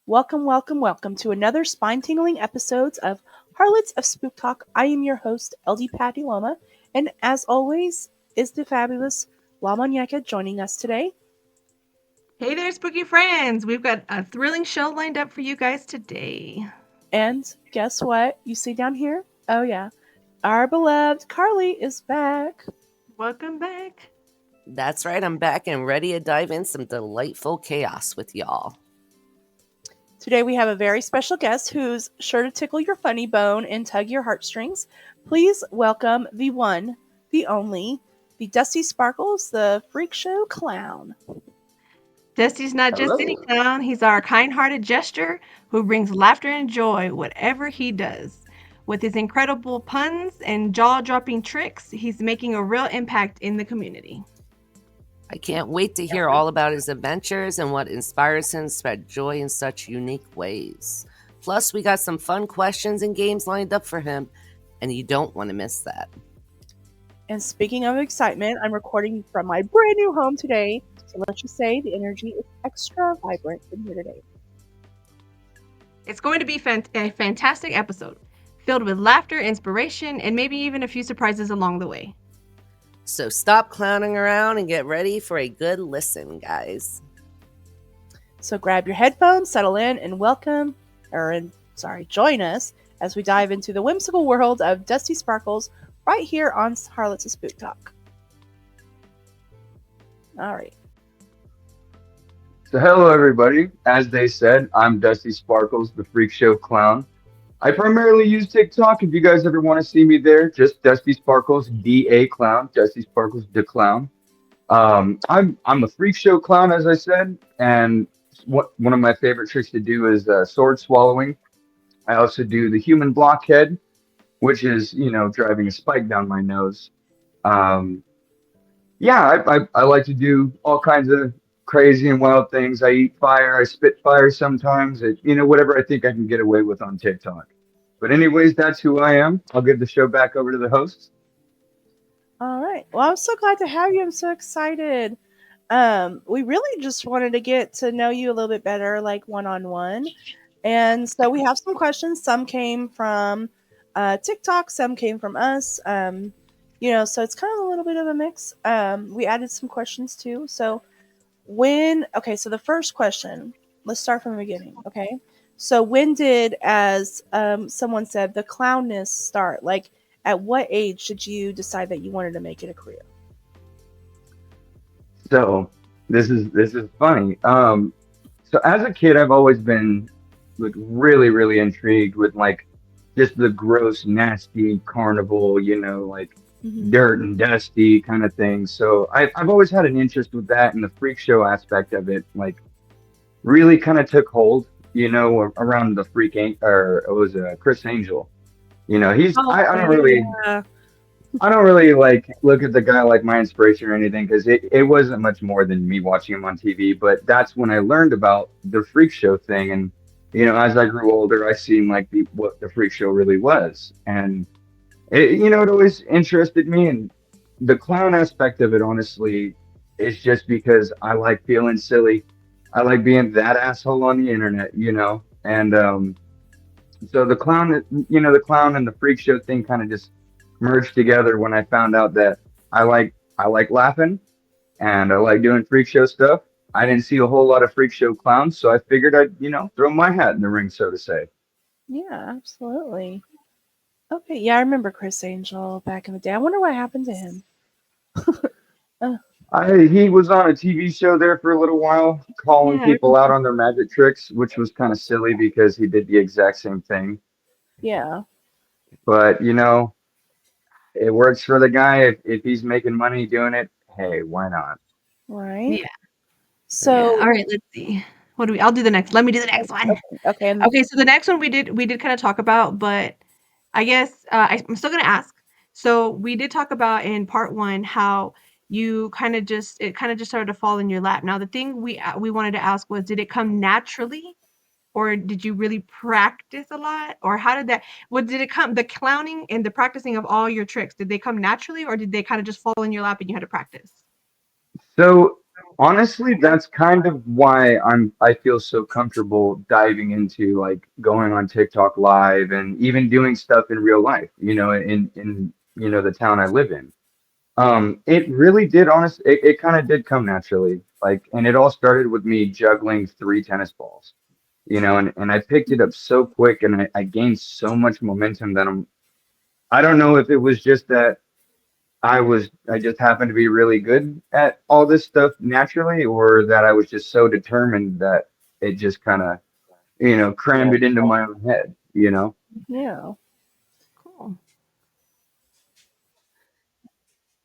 Welcome, welcome, welcome to another spine-tingling episodes of Harlots of Spooktalk. I am your host, LD Pteloma, and as always, is the fabulous Monyeka joining us today. Hey there, spooky friends! We've got a thrilling show lined up for you guys today. And guess what? You see down here? Oh yeah, our beloved Karli is back. Welcome back. That's right, I'm back and ready to dive in some delightful chaos with y'all. Today we have a very special guest who's sure to tickle your funny bone and tug your heartstrings. Please welcome the one, the only, the DustySparkles, the FreakShow clown. Dusty's not just any Hello. clown, he's our kind-hearted jester who brings laughter and joy whatever he does. With his incredible puns and jaw-dropping tricks, he's making a real impact in the community. I can't wait to hear all about his adventures and what inspires him to spread joy in such unique ways. Plus, we got some fun questions and games lined up for him, and you don't want to miss that. And speaking of excitement, I'm recording from my brand new home today. So let's just say the energy is extra vibrant in here today. It's going to be a fantastic episode, filled with laughter, inspiration, and maybe even a few surprises along the way. So stop clowning around and get ready for a good listen, guys. So grab your headphones, settle in, and join us as we dive into the whimsical world of DustySparkles right here on Harlots of Spooktalk. All right. So hello everybody. As they said, I'm DustySparkles, the Freak Show clown. I primarily use TikTok. If you guys ever want to see me there, just DustySparkles, DA clown, DustySparkles the clown. I'm a Freak Show clown, as I said, and one of my favorite tricks to do is sword swallowing. I also do the human blockhead, which is driving a spike down my nose. Um, yeah, I like to do all kinds of crazy and wild things. I eat fire, I spit fire sometimes. Whatever I think I can get away with on TikTok. But anyways, that's who I am. I'll give the show back over to the hosts. All right. Well, I'm so glad to have you. I'm so excited. We really just wanted to get to know you a little bit better, like one-on-one. And so we have some questions. Some came from TikTok, some came from us. So it's kind of a little bit of a mix. We added some questions too. So so the first question, let's start from the beginning. Okay. So when did, as someone said, the clownness start? Like, at what age did you decide that you wanted to make it a career? So this is funny. So as a kid, I've always been like really, really intrigued with like just the gross, nasty carnival, like Mm-hmm. dirt and dusty kind of thing. So I've always had an interest with that, and the freak show aspect of it, like really kind of took hold, around the or it was Chris Angel. He's Oh, yeah. I don't really like look at the guy like my inspiration or anything because it wasn't much more than me watching him on TV. But that's when I learned about the freak show thing, and as I grew older, I seen like what the freak show really was, and it always interested me, and the clown aspect of it, honestly, is just because I like feeling silly. I like being that asshole on the internet, and so the clown and the freak show thing kind of just merged together when I found out that I like laughing and I like doing freak show stuff. I didn't see a whole lot of freak show clowns, so I figured I'd throw my hat in the ring, so to say. Yeah, absolutely. Okay, yeah, I remember Chris Angel back in the day. I wonder what happened to him. Uh, He was on a TV show there for a little while, calling Yeah, people out on their magic tricks, which was kind of silly because he did the exact same thing. yeah, But it works for the guy. If he's making money doing it, hey, why not? right. yeah, yeah. So, All right, let's see. I'll do the next. Let me do the next one. okay, and Okay, so the next one we did kind of talk about, but I guess I'm still gonna ask. So we did talk about in part one how it kind of just started to fall in your lap. Now the thing we wanted to ask was, did it come naturally, or did you really practice a lot, or how did that? What did it come? The clowning and the practicing of all your tricks, did they come naturally, or did they kind of just fall in your lap and you had to practice? So Honestly, that's kind of why I feel so comfortable diving into like going on TikTok live and even doing stuff in real life, in the town I live in. It really did honestly it kind of did come naturally. Like, and it all started with me juggling three tennis balls, and I picked it up so quick and I gained so much momentum that I don't know if it was just that I just happened to be really good at all this stuff naturally, or that I was just so determined that it just kind of, crammed it into my own head. Yeah. Cool.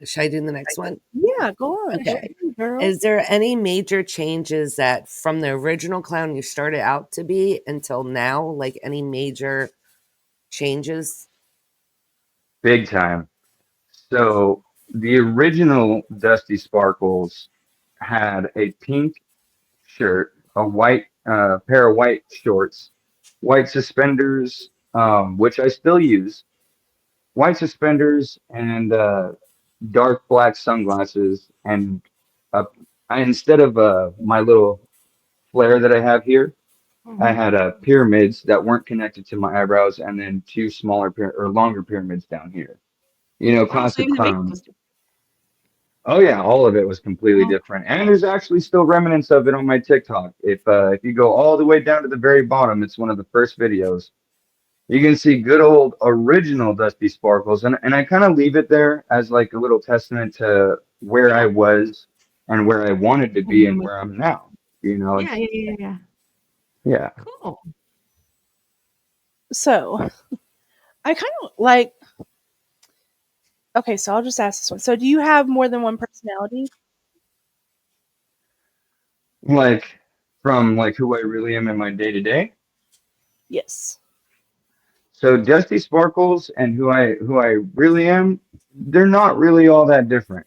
Should I do the next one? Yeah, go on. Go Okay. on, girl. Is there any major changes that from the original clown you started out to be until now? Like any major changes? Big time. So the original Dusty Sparkles had a pink shirt, a white pair of white shorts, white suspenders, which I still use, white suspenders, and dark black sunglasses, and uh, instead of my little flare that I have here, I Mhm. had pyramids that weren't connected to my eyebrows, and then two smaller or longer pyramids down here. Oh, so Classic even the makeup clown. was different. Oh yeah, all of it was completely Oh, different, and there's actually still remnants of it on my TikTok. If you go all the way down to the very bottom, it's one of the first videos. You can see good old original Dusty Sparkles, and I kind of leave it there as like a little testament to where I yeah. was and where I wanted to be and Mhm. where I'm now. Yeah, It's yeah, yeah, yeah. yeah. Cool. So I kind of like. Okay, so I'll just ask this one. So, do you have more than one personality? Like from like who I really am in my day to day. Yes. So Dusty Sparkles and who I really am, they're not really all that different.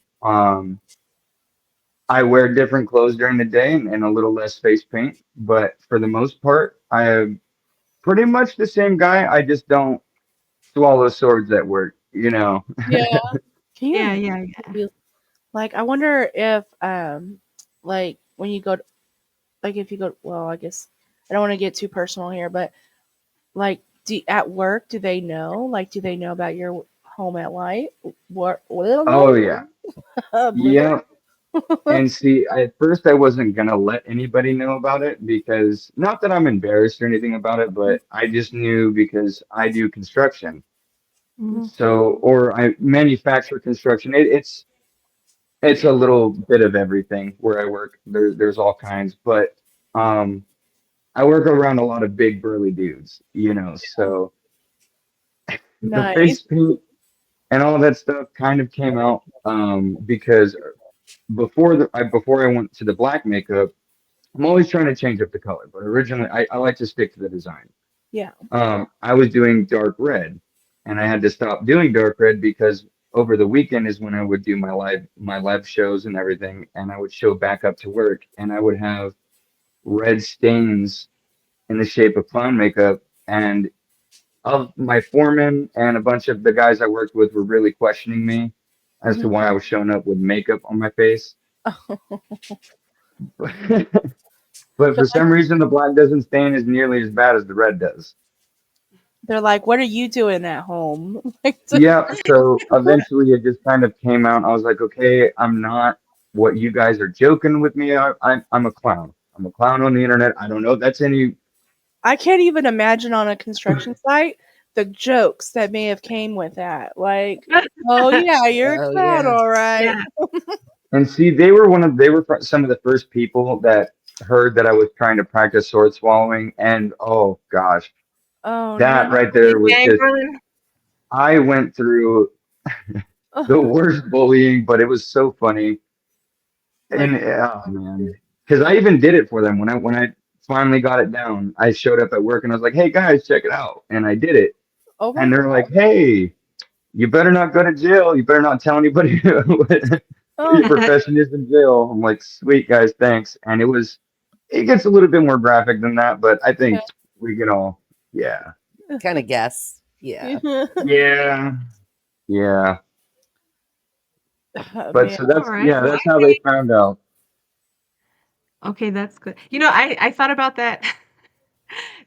I wear different clothes during the day and a little less face paint, but for the most part, I am pretty much the same guy. I just don't swallow swords at work. Yeah. Can you Yeah, imagine? yeah, yeah. Like, I wonder if, like when you go, like if you go, well, I guess I don't want to get too personal here, but like, at work, do they know? Like, do they know about your home at light? What? Oh yeah. Blooper? Yeah. And see, at first I wasn't gonna let anybody know about it because not that I'm embarrassed or anything about it, but I just knew because I do construction. Mhm. So, or I manufacture construction. It's a little bit of everything where I work. There's all kinds, but um I work around a lot of big burly dudes. So the Nice. face paint and all that stuff kind of came out because before I went to the black makeup, I'm always trying to change up the color, but originally I like to stick to the design. Yeah. I was doing dark red, and I had to stop doing dark red because over the weekend is when I would do my live shows and everything, and I would show back up to work, and I would have red stains in the shape of clown makeup, and of my foreman and a bunch of the guys I worked with were really questioning me as to Mhm. why I was showing up with makeup on my face. But They're for like, some reason, the black doesn't stain as nearly as bad as the red does. they're like, what are you doing at home? Like, Yeah, so eventually it just kind of came out. I was like, okay, I'm not what you guys are joking with me. I'm a clown. I'm a clown on the internet. I don't know if that's any. I can't even imagine on a construction site the jokes that may have came with that. Like, oh yeah, you're a Oh clown, yeah. all right. Yeah. And see, they were some of the first people that heard that I was trying to practice sword swallowing. And oh gosh, Oh no. that right there was Gang just, brother. I went through the worst bullying, but it was so funny. Like, And oh man, because I even did it for them when I finally got it down. I showed up at work and I was like, "Hey guys, check it out," and I did it. oh my And they're like, "Hey, you better not go to jail. You better not tell anybody what oh your profession is in jail." I'm like, "Sweet guys, thanks." And it gets a little bit more graphic than that, but I think we can all, yeah, Kind of guess. Yeah. yeah. yeah, yeah. Oh, But man. so All right. Well, that's I how they say found out. Okay, that's good. I thought about that.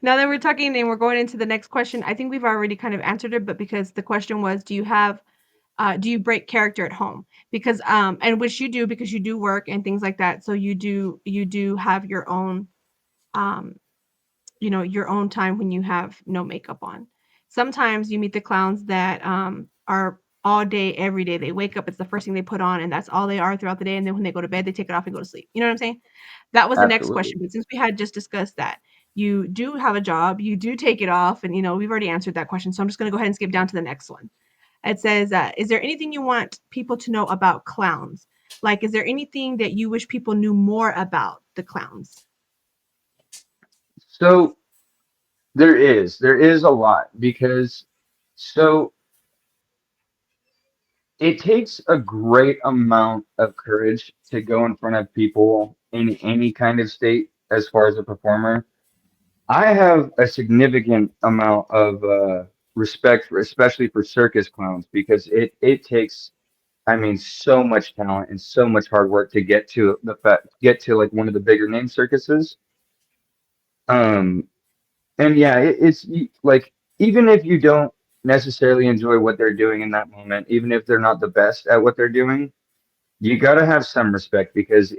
Now that we're talking and we're going into the next question, I think we've already kind of answered it, but because the question was, do you break character at home? Because and which you do because you do work and things like that. So you do have your own um your own time when you have no makeup on. Sometimes you meet the clowns that are all day, every day. They wake up, it's the first thing they put on, and that's all they are throughout the day. And then when they go to bed, they take it off and go to sleep. You know what I'm saying? That was the next Absolutely. question. But since we had just discussed that, you do have a job, you do take it off, and we've already answered that question. So I'm just going to go ahead and skip down to the next one. It says, is there anything you want people to know about clowns? Like, is there anything that you wish people knew more about the clowns? So there is a lot because so it takes a great amount of courage to go in front of people in any kind of state as far as a performer. I have a significant amount of respect for, especially for circus clowns, because it takes, I mean, so much talent and so much hard work to get to like one of the bigger name circuses. Um, and yeah, like even if you don't necessarily enjoy what they're doing in that moment, even if they're not the best at what they're doing, you got to have some respect because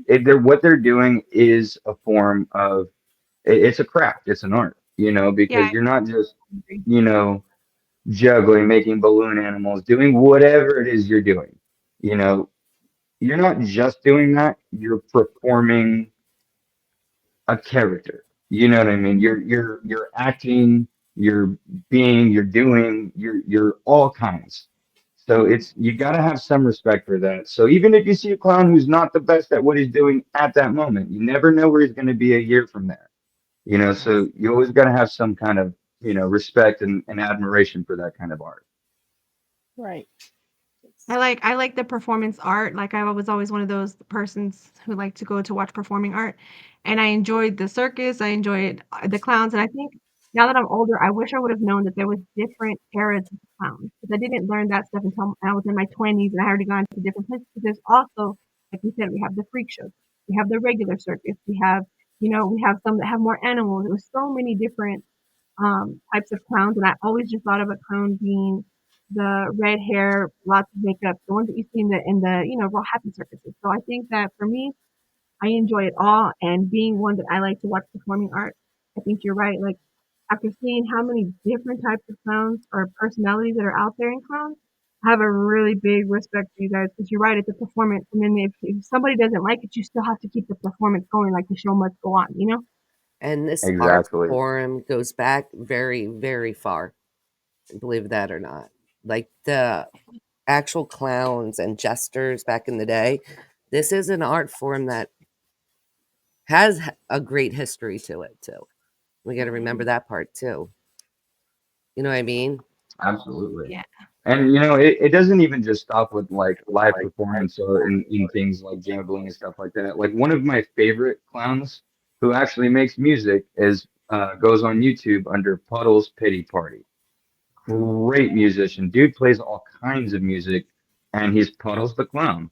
what they're doing is a form of it's a craft, it's an art, Yeah, because I you're not just, agree. you know, juggling, making balloon animals, doing whatever it is you're doing. You know, you're not just doing that, you're performing a character. You know what I mean? You're acting, you're you're doing, you're all kinds. So it's you got to have some respect for that. So even if you see a clown who's not the best at what he's doing at that moment, you never know where he's going to be a year from there. So you always got to have some kind of, respect and admiration for that kind of art. Right. I like the performance art. Like I was always one of those persons who like to go to watch performing art, and I enjoyed the circus. I enjoyed the clowns, and I think now that I'm older, I wish I would have known that there was different eras of clowns because I didn't learn that stuff until I was in my 20s, and I already gone to different places. But there's also, like we said, we have the freak shows, we have the regular circus, we have some that have more animals. There was so many different types of clowns, and I always just thought of a clown being the red hair, lots of makeup, the ones that you see in the real happy circuses. So I think that for me, I enjoy it all, and being one that I like to watch performing art, I think you're right. Like after seeing how many different types of clowns or personalities that are out there in clowns, I have a really big respect for you guys because you're right. It's a performance, and then if somebody doesn't like it, you still have to keep the performance going. Like the show must go on, you know? And this art Exactly. form goes back very, very far, believe that or not. Like the actual clowns and jesters back in the day, this is an art form that has a great history to it, too. We got to remember that part, too. You know what I mean? Absolutely. Yeah. And it doesn't even just stop with like live performance or in things like gambling and stuff like that. Like one of my favorite clowns who actually makes music is goes on YouTube under Puddle's Pity Party. Great musician. Dude plays all kinds of music and he's Puddles the Clown.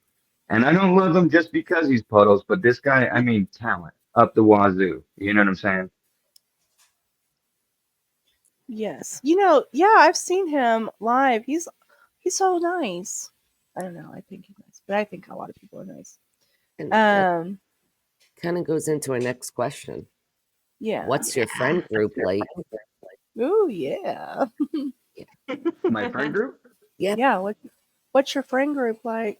And I don't love him just because he's Puddles, but this guy, I mean, talent up the wazoo. You know what I'm saying? Yes. Yeah, I've seen him live. He's so nice. I don't know. I think he's nice, but I think a lot of people are nice. And that Um, kind of goes into our next question. yeah. What's your friend group like? Ooh, yeah. My friend group? Yep. Yeah. What's your friend group like?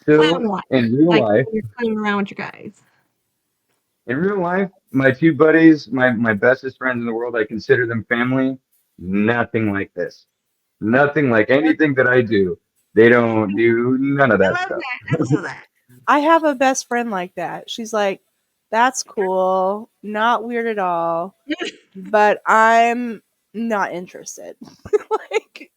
Clown So life. in real Like life, when you're clowning around with your guys. my two buddies, my bestest friends in the world, I consider them family. Nothing like this. Nothing like anything that I do. They don't do none of I that love stuff. that. I love that. I have a best friend like that. She's like, that's cool, not weird at all, but I'm not interested. like.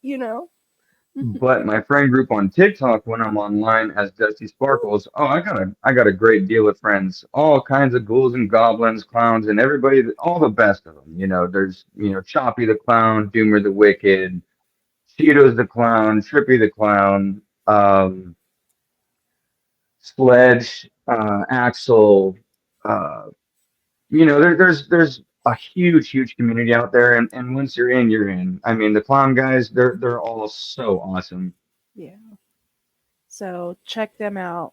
But my friend group on TikTok, when I'm online as DustySparkles, oh, I got a great deal of friends, all kinds of ghouls and goblins, clowns, and everybody, all the best of them. There's Choppy the clown, Doomer the wicked, Cheetos the clown, Trippy the clown, Sledge. Axel. Uh, there's a huge community out there, and once you're in, you're in. I mean, the clown guys, they're all so awesome. Yeah. So check them out.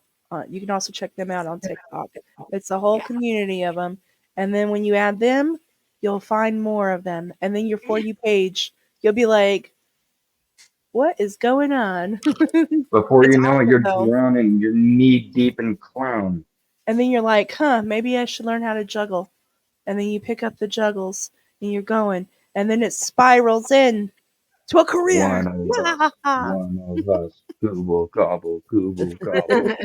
You can also check them out on TikTok. It's a whole community of them. And then when you add them, you'll find more of them. And then your For You page, you'll be like, what is going on? Before It's you know it, you're awesome though. drowning. You're knee deep in clown. And then you're like, huh, maybe I should learn how to juggle. And then you pick up the juggles and you're going. And then it spirals in to a One career. of us, one of us. Google gobble, Google gobble.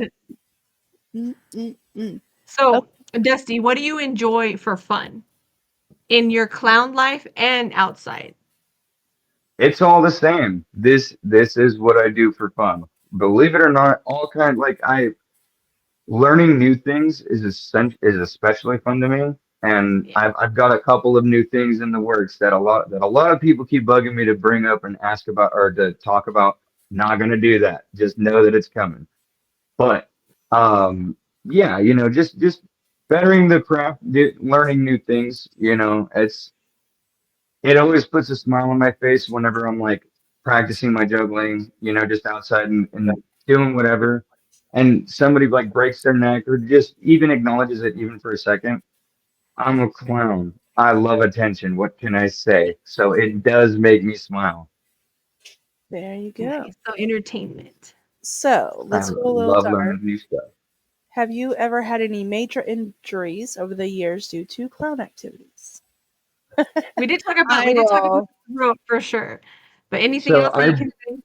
Mm, mm, mm. Oh, So, Dusty, what do you enjoy for fun in your clown life and outside? It's all the same. This is what I do for fun. Believe it or not, all kind like I learning new things is especially fun to me. And Yeah. I've got a couple of new things in the works that a lot of people keep bugging me to bring up and ask about or to talk about. Not gonna do that. Just know that it's coming. But yeah, just bettering the craft, learning new things. It always puts a smile on my face whenever I'm like practicing my juggling, just outside and doing whatever. And somebody like breaks their neck or just even acknowledges it even for a second. I'm a clown. I love attention. What can I say? So it does make me smile. there you go. Nice. So, entertainment. So I let's go a little love dark. learning new stuff. Have you ever had any major injuries over the years due to clown activities? We I did talk about roll. the rope for sure. But anything So else that you can say?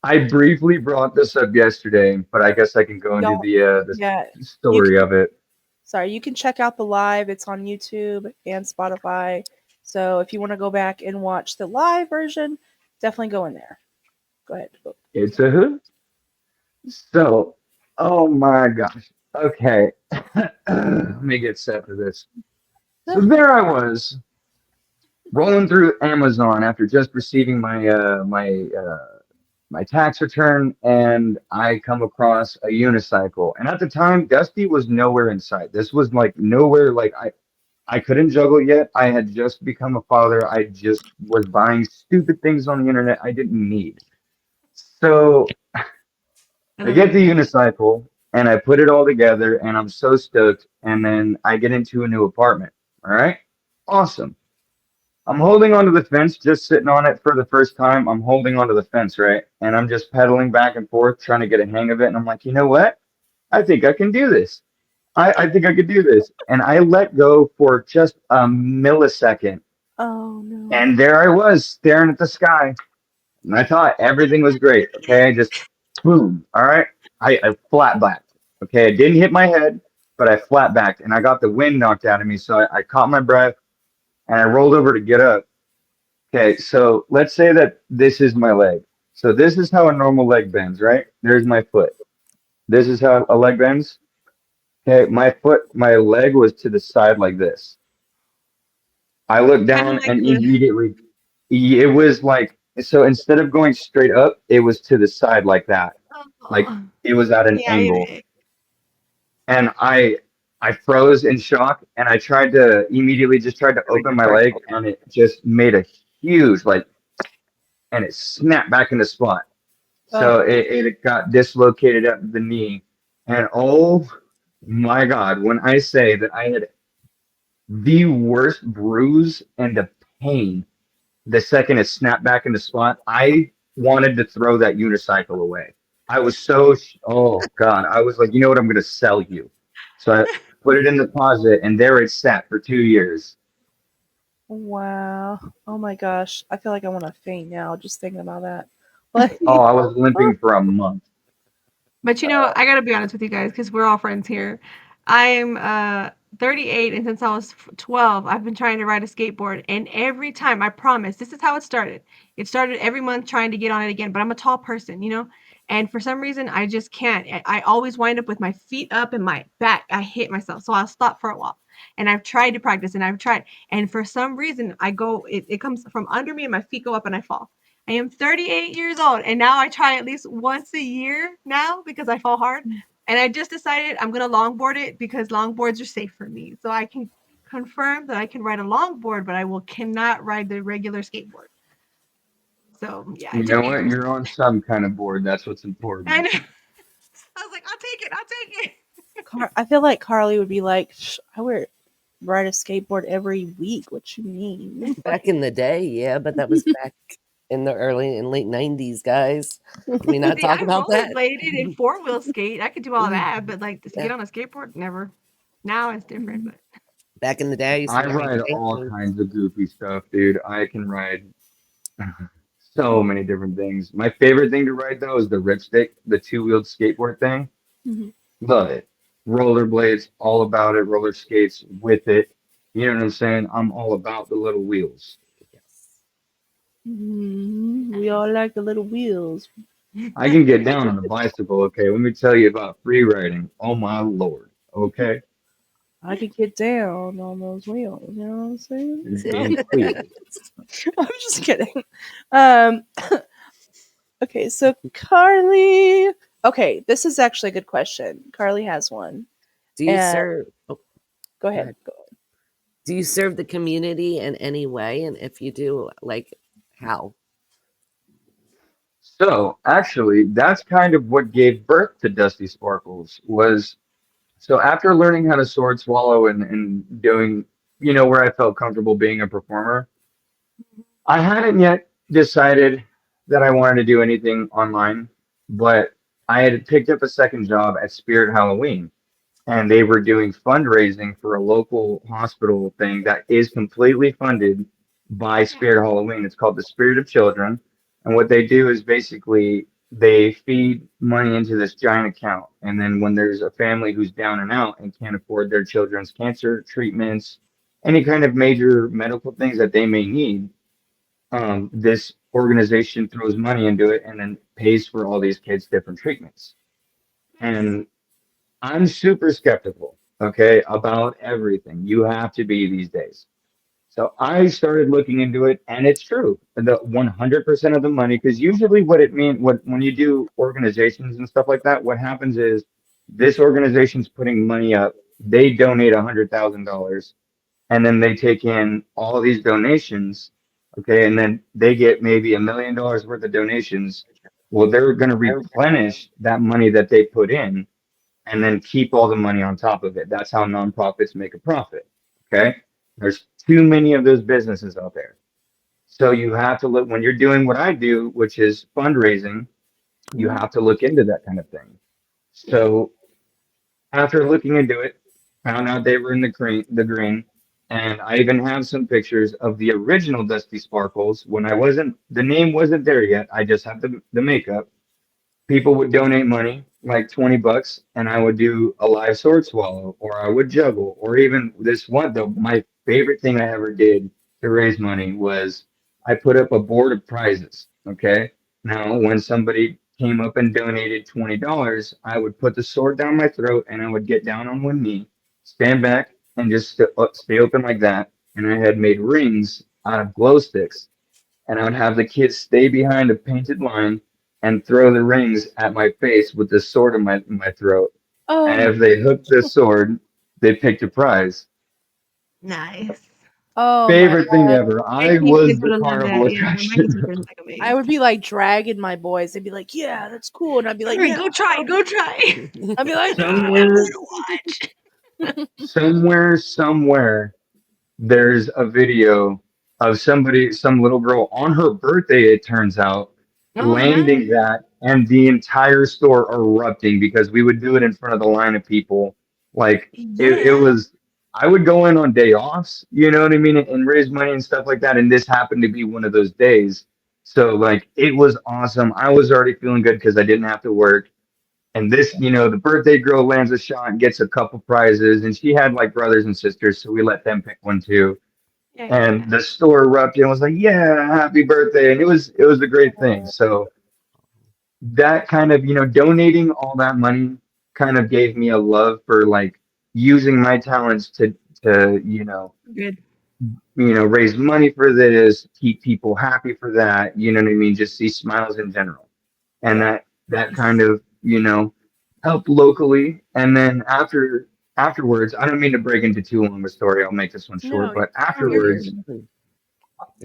I briefly brought this up yesterday, but I guess I can go into Y'all, the yeah, you story can. of it. Sorry, you can check out the live. It's on YouTube and Spotify. So if you want to go back and watch the live version, definitely go in there. Go ahead. It's a hoot. So, oh my gosh. Okay. Let me get set for this. So there I was rolling through Amazon after just receiving my tax return, and I come across a unicycle. And at the time, Dusty was nowhere in sight. This was like nowhere. Like I couldn't juggle yet. I had just become a father. I just was buying stupid things on the internet I didn't need. So I I love get it. the unicycle and I put it all together and I'm so stoked. And then I get into a new apartment. All right. Awesome. I'm holding onto the fence, just sitting on it for the first time. I'm holding onto the fence, right? And I'm just pedaling back and forth, trying to get a hang of it. And I'm like, you know what? I think I can do this. I think I could do this. And I let go for just a millisecond. Oh no. And there I was staring at the sky. And I thought everything was great. Okay. Just boom. All right. I flat backed. Okay. I didn't hit my head, but I flat backed and I got the wind knocked out of me. So I caught my breath and I rolled over to get up. Okay. So let's say that this is my leg. So this is how a normal leg bends, right? There's my foot. This is how a leg bends. Okay. My leg was to the side like this. I looked Kind of down like and the immediately it was like, so instead of going straight up, it was to the side like that. Like oh, it was at an yeah, I get angle. it. And I froze in shock and I tried to immediately just tried to open my leg and it just made a huge like and it snapped back into spot. Oh, So it got dislocated at the knee. And oh my God, when I say that I had the worst bruise and the pain the second it snapped back into spot, I wanted to throw that unicycle away. I was so, oh God, I was like, you know what, I'm going to sell you. So I put it in the closet and there it sat for 2 years. wow. Oh my gosh. I feel like I want to faint now just thinking about that. Like, Oh, I was limping for a month. But I gotta be honest with you guys because we're all friends here. I'm 38, and since I was 12, I've been trying to ride a skateboard. And every time, I promise, this is how it started. It started every month trying to get on it again. But I'm a tall person, and for some reason, I just can't. I always wind up with my feet up and my back. I hit myself, so I'll stop for a while. And I've tried to practice, and I've tried, and for some reason, it comes from under me, and my feet go up, and I fall. I am 38 years old, and now I try at least once a year now because I fall hard. And I just decided I'm gonna longboard it because longboards are safe for me. So I can confirm that I can ride a longboard, but cannot ride the regular skateboard. So yeah, You it took know me what? years. You're on some kind of board. That's what's I important. know. I was like, I'll take it. I'll take it. I feel like Karli would be like, I wear ride a skateboard every week. What you mean? Back in the day, yeah, but that was back in the early and late 90s, guys. Can we not See, talk I about that? rollerbladed and four wheel skate. I could do all that, but like to get on a skateboard, never. Now it's different, but Back in the day, I used to I ride ride all skateboards. kinds of goofy stuff, dude. I can ride so many different things. My favorite thing to ride though is the ripstick, the two-wheeled skateboard thing. Mhm. Love it. Rollerblades, all about it. Roller skates with it. You know what I'm saying? I'm all about the little wheels. Yes. We all like the little wheels. I can get down on a bicycle, okay? Let me tell you about free riding. Oh my lord, okay? I could get down on those wheels. You know what I'm saying? Damn clear. I'm just kidding. Um, okay, so Karli. Okay, this is actually a good question. Karli has one. Do you And serve? Oh, go go ahead. ahead. Do you serve the community in any way? And if you do, like, how? So actually, that's kind of what gave birth to Dusty Sparkles was so after learning how to sword swallow and doing, where I felt comfortable being a performer, I hadn't yet decided that I wanted to do anything online, but I had picked up a second job at Spirit Halloween, and they were doing fundraising for a local hospital thing that is completely funded by Spirit Halloween. It's called the Spirit of Children. And what they do is basically they feed money into this giant account. And then when there's a family who's down and out and can't afford their children's cancer treatments, any kind of major medical things that they may need, this organization throws money into it and then pays for all these kids different treatments. nice. And I'm super skeptical, okay, about everything. You have to be these days. So I started looking into it, and it's true. The 100% of the money, because usually what it means, what when you do organizations and stuff like that, what happens is this organization's putting money up. They donate $100,000, and then they take in all these donations, okay, and then they get maybe $1 million worth of donations. Well, they're going to replenish that money that they put in and then keep all the money on top of it. That's how nonprofits make a profit. Okay. There's too many of those businesses out there. So you have to look when you're doing what I do, which is fundraising, you Mhm. have to look into that kind of thing. So after looking into it, found out they were in the green, and I even have some pictures of the original Dusty Sparkles when the name wasn't there yet. I just had the makeup. People would donate money, like $20, and I would do a live sword swallow, or I would juggle, or even this one. Though my favorite thing I ever did to raise money was I put up a board of prizes. Okay, now when somebody came up and donated $20, I would put the sword down my throat, and I would get down on one knee, stand back, and just stay open like that. And I had made rings out of glow sticks, and I would have the kids stay behind a painted line and throw the rings at my face with the sword in my throat. And Oh, if they hooked the sword, they picked a prize. Nice. oh my Favorite thing god! ever. My I kids was would the have loved carnival that. Yeah, my kids attraction. would have been like I would amazed. be like dragging my boys. They'd be like, "Yeah, that's cool," and I'd be like, Hurry, "Yeah." go try, go try. I'd be like, "Ah." I'm somewhere, gonna watch. somewhere, there's a video of somebody, some little girl on her birthday, it turns out, Oh, landing nice. that, and the entire store erupting because we would do it in front of the line of people. Like it Yeah. was, I would go in on day offs, you know what I mean, and raise money and stuff like that. And this happened to be one of those days. So like it was awesome. I was already feeling good because I didn't have to work. And this, the birthday girl lands a shot and gets a couple prizes, and she had like brothers and sisters, so we let them pick one too. Yeah, yeah, yeah. And the store erupted and was like, "Yeah, happy birthday!" And it was a great thing. So that kind of, donating all that money kind of gave me a love for like using my talents to Good. raise money for this, keep people happy for that. You know what I mean? Just see smiles in general, and Yeah. that kind Nice. of helped locally, and then afterwards, I don't mean to break into too long of a story. I'll make this one short, No, but Oh, you're afterwards, good.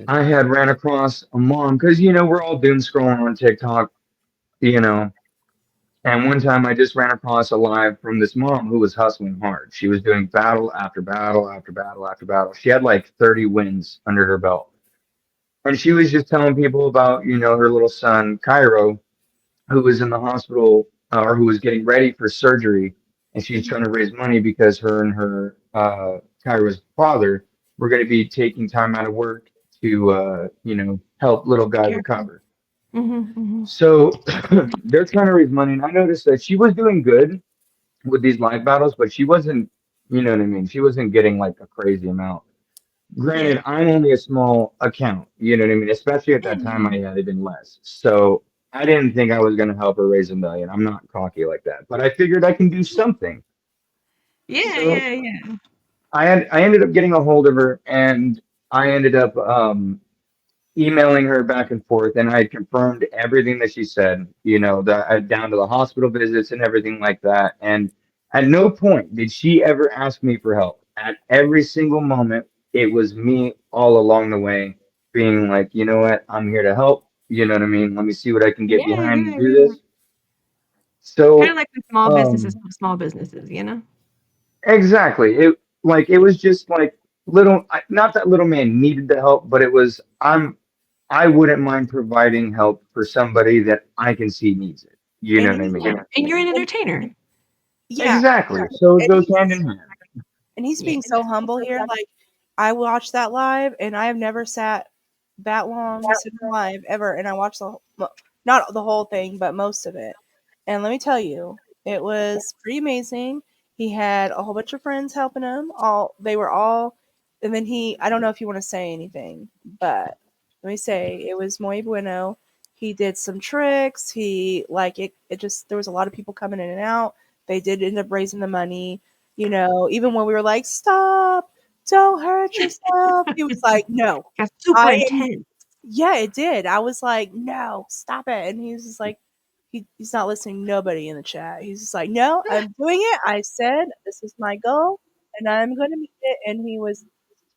I had ran across a mom because we're all doom scrolling on TikTok, you know. And one time I just ran across a live from this mom who was hustling hard. She was doing battle after battle after battle after battle. She had like 30 wins under her belt. And she was just telling people about, her little son, Cairo, who was in the hospital or who was getting ready for surgery. And she's trying to raise money because her and her, Cairo's father, were going to be taking time out of work to, help little guy Careful. recover. Mm-hmm. So they're trying to raise money. And I noticed that she was doing good with these live battles, but she wasn't, you know what I mean? She wasn't getting like a crazy amount. yeah, Granted, I'm only a small account, you know what I mean? Especially at Yeah, that time, yeah, I had even less. So I didn't think I was going to help her raise 1 million. I'm not cocky like that, but I figured I can do something. yeah, So yeah, yeah. I ended up getting a hold of her, and I ended up emailing her back and forth, and I had confirmed everything that she said, down to the hospital visits and everything like that. And at no point did she ever ask me for help. At every single moment, it was me all along the way being like, you know what, I'm here to help. You know what I mean? Let me see what I can get Yeah, behind and yeah, do yeah. this. Kind of So, like the small businesses, um, small businesses, you know? exactly. It was just like not that little man needed the help, but it was I wouldn't mind providing help for somebody that I can see needs it. You and know what I he's Yeah. mean? And you're an and entertainer. yeah, Exactly. So it and goes hand in he's hand. and he's Yeah. being so humble here. Like I watched that live, and I have never sat that long sitting live ever. And I watched not the whole thing, but most of it. And let me tell you, it was pretty amazing. He had a whole bunch of friends helping him. They were all, and then I don't know if you want to say anything, but let me say it was muy bueno. He did some tricks. He like it. It just there was a lot of people coming in and out. They did end up raising the money. Even when we were like, "Stop! Don't hurt yourself," he was like, "No, Got super I am." intense. Yeah, it did. I was like, "No, stop it!" And he was just like, he's not listening to nobody in the chat. He's just like, "No, I'm doing it. I said this is my goal, and I'm going to meet it." And he was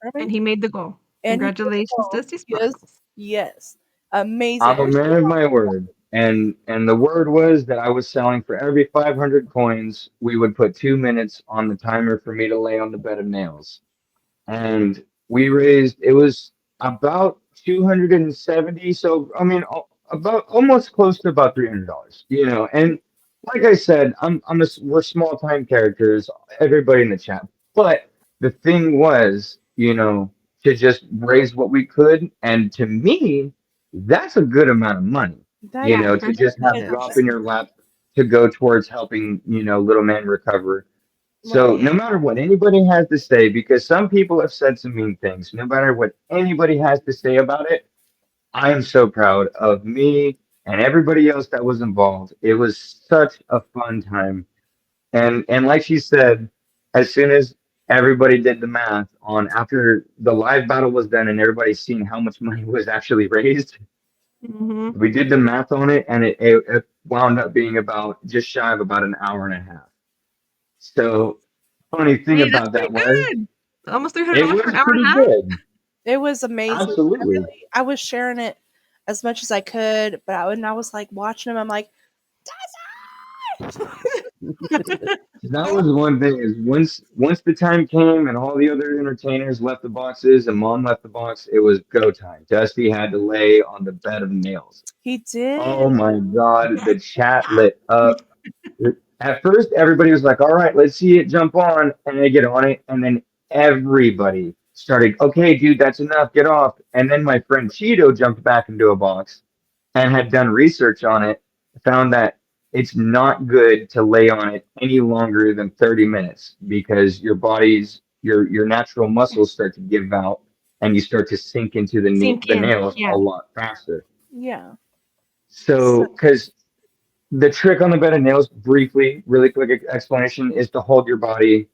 And determined, he made the goal. and he made the Congratulations, goal. Dusty Yes, Sparkles. yes, I'm amazing. a man of my word. And the word was that I was selling for every 500 coins, we would put 2 minutes on the timer for me to lay on the bed of nails. And we raised it was about 270. So I mean, about almost close to about $300. And like I said, we're small time characters, everybody in the chat. But the thing was, to just raise what we could, and to me, that's a good amount of money. That is, For To just sure. it have drop is. in your lap to go towards helping, little man recover. So Right. no matter what anybody has to say, because some people have said some mean things, no matter what anybody has to say about it, I am so proud of me and everybody else that was involved. It was such a fun time. And like she said, as soon as everybody did the math on after the live battle was done and everybody seen how much money was actually raised, Hmm. we did the math on it, and it wound up being about just shy of about an hour and a half. So funny thing Hey, that's about pretty that was good. Almost it $300 for was an hour and pretty a half? good. It was amazing. Absolutely. I was sharing it as much as I could, but I was like watching him. I'm like, That was one thing is once the time came and all the other entertainers left the boxes and mom left the box, it was go time. Dusty had to lay on the bed of nails. he did. Oh my God, the chat lit up. At first, everybody was like, all right, let's see it jump on. And they get on it. And then everybody started, okay, dude, that's enough. Get off. And then my friend Cheeto jumped back into a box and had done research on it, found that it's not good to lay on it any longer than 30 minutes because your natural muscles start to give out and you start to sink into Sink the in. nails a Yeah. lot faster. Yeah. So, So, because the trick on the bed of nails, briefly, really quick explanation, is to hold your body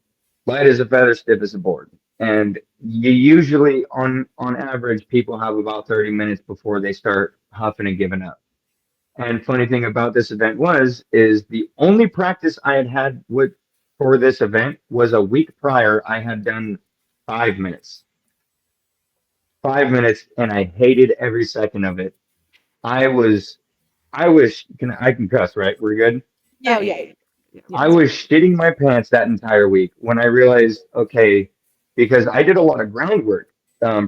light as a feather, stiff as a board. And you usually, on average, people have about 30 minutes before they start huffing and giving up. And funny thing about this event is the only practice I had had with for this event was a week prior. I had done 5 minutes, 5 minutes, and I hated every second of it. I was, I was, I can cuss, right? We're good. Yeah, Oh yeah, yeah. yeah. Yeah. I Yes. was shitting my pants that entire week when I realized, okay, because I did a lot of groundwork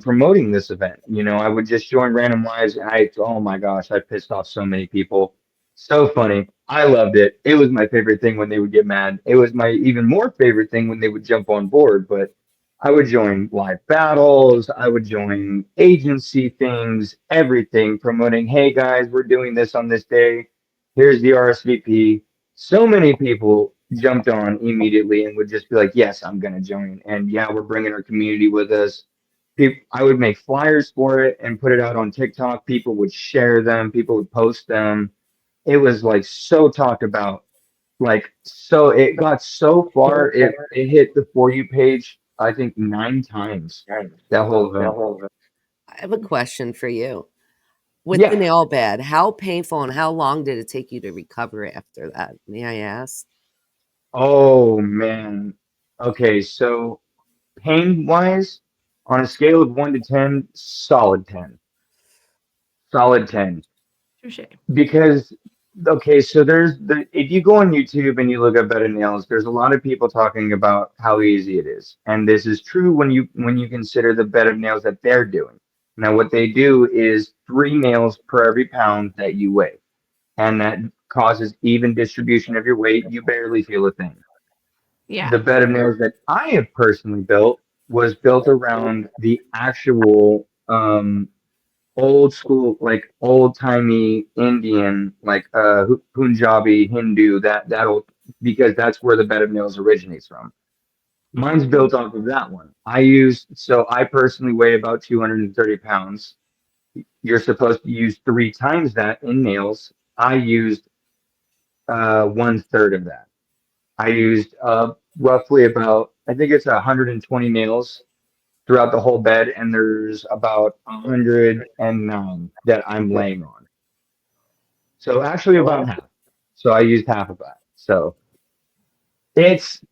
promoting this event. You know, I would just join random lives, and oh my gosh, I pissed off so many people. So funny. I loved it. It was my favorite thing when they would get mad. It was my even more favorite thing when they would jump on board. But I would join live battles. I would join agency things, everything promoting, hey guys, we're doing this on this day. Here's the RSVP. So many people jumped on immediately and would just be like, yes, I'm going to join. And yeah, we're bringing our community with us. I would make flyers for it and put it out on TikTok. People would share them, people would post them. It was like so talked about. Like, so it got so far, it hit the For You page, I think 9 times, that whole event. I have a question for you. With the Yeah. nail bed, how painful and how long did it take you to recover after that? May I ask? Oh, man. Okay, so pain wise, on a scale of 1 to 10, solid 10. Solid 10. Touche. Because, okay, so if you go on YouTube and you look up better nails, there's a lot of people talking about how easy it is. And this is true when you consider the bed of nails that they're doing. Now, what they do is 3 nails per every pound that you weigh. And that causes even distribution of your weight. You barely feel a thing. Yeah. The bed of nails that I have personally built was built around the actual old school, like old timey Indian, like Punjabi Hindu, that old, because that's where the bed of nails originates from. Mine's built off of that one. I personally weigh about 230 pounds. You're supposed to use 3 times that in nails. I used 1/3 of that. I used roughly about, I think it's 120 nails throughout the whole bed, and there's about 109 that I'm laying on. So actually about half. So I used half of that. So it's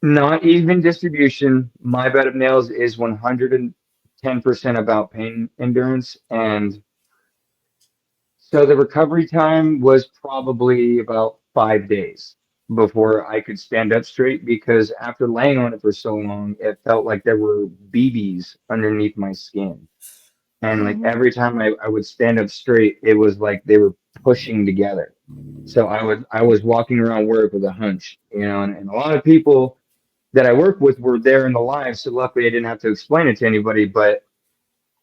not even distribution. My bed of nails is 110% about pain endurance. And so the recovery time was probably about 5 days before I could stand up straight, because after laying on it for so long, it felt like there were BBs underneath my skin. And like Mhm. every time I would stand up straight, it was like they were pushing together. So I was walking around work with a hunch, and a lot of people that I work with were there in the live, so luckily I didn't have to explain it to anybody. But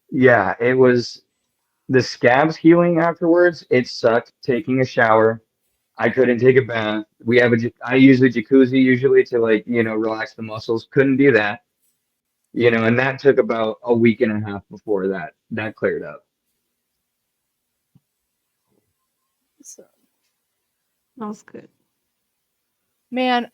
yeah, it was the scabs healing afterwards. It sucked taking a shower. I couldn't take a bath. I use a jacuzzi usually to, like, relax the muscles. Couldn't do that, and that took about a week and a half before that cleared up. So, That was good. man,